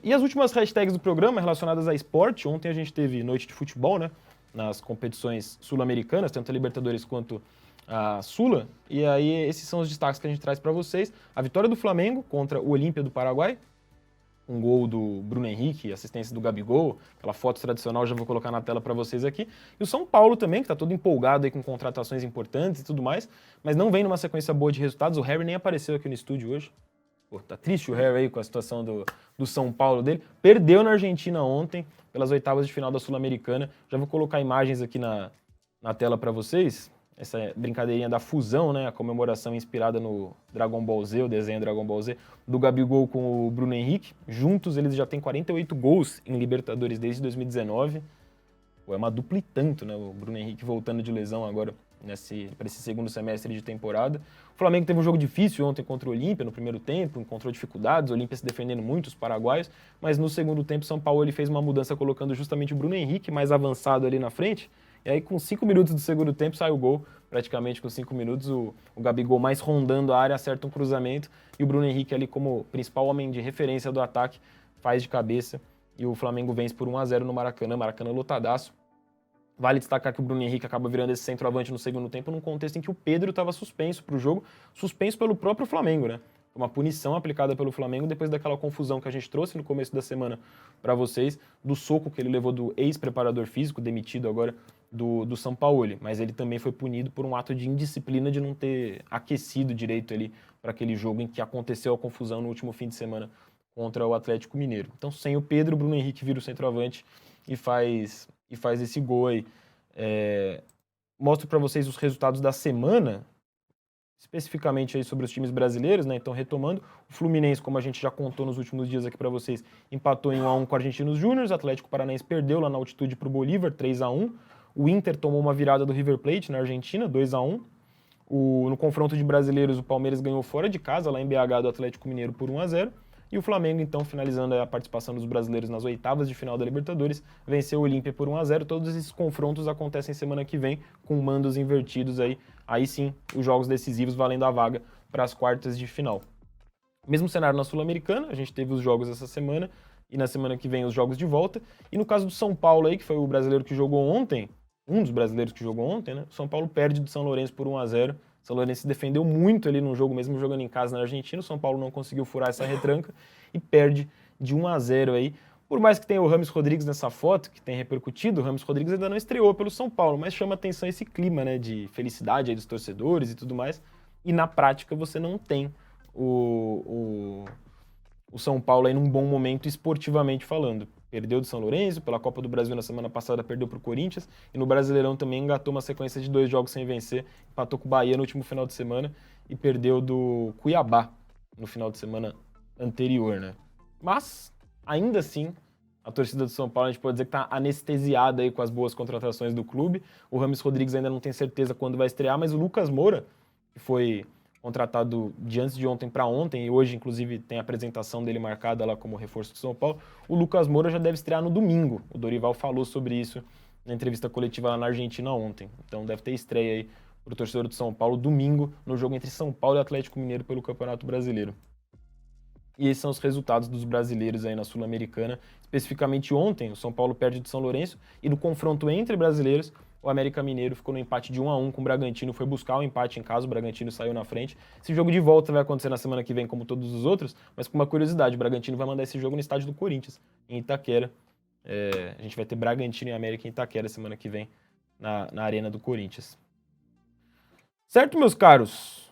E as últimas hashtags do programa relacionadas a esporte. Ontem a gente teve noite de futebol, né? Nas competições sul-americanas, tanto a Libertadores quanto a Sula. E aí esses são os destaques que a gente traz para vocês. A vitória do Flamengo contra o Olímpia do Paraguai. Um gol do Bruno Henrique, assistência do Gabigol, aquela foto tradicional, já vou colocar na tela para vocês aqui. E o São Paulo também, que está todo empolgado aí com contratações importantes e tudo mais, mas não vem numa sequência boa de resultados. O Harry nem apareceu aqui no estúdio hoje. Pô, tá triste o Harry aí com a situação do São Paulo dele. Perdeu na Argentina ontem, pelas oitavas de final da Sul-Americana. Já vou colocar imagens aqui na tela para vocês. Essa brincadeirinha da fusão, né? A comemoração inspirada no Dragon Ball Z, o desenho Dragon Ball Z, do Gabigol com o Bruno Henrique. Juntos eles já têm 48 gols em Libertadores desde 2019. Pô, é uma dupla e tanto, né? O Bruno Henrique voltando de lesão agora para esse segundo semestre de temporada. O Flamengo teve um jogo difícil ontem contra o Olímpia no primeiro tempo, encontrou dificuldades, o Olímpia se defendendo muito, os paraguaios, mas no segundo tempo o São Paulo ele fez uma mudança colocando justamente o Bruno Henrique mais avançado ali na frente. E aí, com 5 minutos do segundo tempo, sai o gol. Praticamente com 5 minutos, o Gabigol mais rondando a área, acerta um cruzamento. E o Bruno Henrique ali como principal homem de referência do ataque, faz de cabeça. E o Flamengo vence por 1-0 no Maracanã. Maracanã lotadaço. Vale destacar que o Bruno Henrique acaba virando esse centroavante no segundo tempo, num contexto em que o Pedro estava suspenso para o jogo. Suspenso pelo próprio Flamengo, né? Uma punição aplicada pelo Flamengo depois daquela confusão que a gente trouxe no começo da semana para vocês, do soco que ele levou do ex-preparador físico, demitido agora do Sampaoli. Mas ele também foi punido por um ato de indisciplina de não ter aquecido direito ali para aquele jogo em que aconteceu a confusão no último fim de semana contra o Atlético Mineiro. Então, sem o Pedro, o Bruno Henrique vira o centroavante e faz esse gol aí. Mostro para vocês os resultados da semana, especificamente aí sobre os times brasileiros, né? Então, retomando, o Fluminense, como a gente já contou nos últimos dias aqui para vocês, empatou em 1-1 com o Argentinos Júnior, o Atlético Paranaense perdeu lá na altitude para o Bolívar, 3-1. O Inter tomou uma virada do River Plate na Argentina, 2-1. No confronto de brasileiros, o Palmeiras ganhou fora de casa, lá em BH, do Atlético Mineiro por 1-0. E o Flamengo, então, finalizando a participação dos brasileiros nas oitavas de final da Libertadores, venceu o Olímpia por 1-0. Todos esses confrontos acontecem semana que vem, com mandos invertidos aí. Aí sim, os jogos decisivos valendo a vaga para as quartas de final. Mesmo cenário na Sul-Americana, a gente teve os jogos essa semana, e na semana que vem os jogos de volta. E no caso do São Paulo aí, que foi o brasileiro que jogou ontem, um dos brasileiros que jogou ontem, né? O São Paulo perde do São Lourenço por 1-0. O São Lourenço se defendeu muito ali no jogo, mesmo jogando em casa na Argentina. O São Paulo não conseguiu furar essa retranca e perde de 1-0 aí. Por mais que tenha o Rames Rodrigues nessa foto, que tem repercutido, o Rames Rodrigues ainda não estreou pelo São Paulo, mas chama atenção esse clima, né, de felicidade aí dos torcedores e tudo mais. E na prática você não tem o São Paulo aí num bom momento esportivamente falando. Perdeu do São Lourenço, pela Copa do Brasil na semana passada perdeu para o Corinthians, e no Brasileirão também engatou uma sequência de 2 jogos sem vencer, empatou com o Bahia no último final de semana e perdeu do Cuiabá no final de semana anterior, né? Mas, ainda assim, a torcida do São Paulo a gente pode dizer que está anestesiada aí com as boas contratações do clube. O Rames Rodrigues ainda não tem certeza quando vai estrear, mas o Lucas Moura, que foi contratado de antes de ontem para ontem, e hoje, inclusive, tem a apresentação dele marcada lá como reforço do São Paulo, o Lucas Moura já deve estrear no domingo. O Dorival falou sobre isso na entrevista coletiva lá na Argentina ontem. Então deve ter estreia aí para o torcedor do São Paulo domingo, no jogo entre São Paulo e Atlético Mineiro pelo Campeonato Brasileiro. E esses são os resultados dos brasileiros aí na Sul-Americana. Especificamente ontem, o São Paulo perde do São Lourenço, e no confronto entre brasileiros, o América Mineiro ficou no empate de 1-1 com o Bragantino, foi buscar o empate em casa, o Bragantino saiu na frente. Esse jogo de volta vai acontecer na semana que vem, como todos os outros, mas com uma curiosidade, o Bragantino vai mandar esse jogo no estádio do Corinthians, em Itaquera. A gente vai ter Bragantino e América em Itaquera semana que vem, na Arena do Corinthians. Certo, meus caros?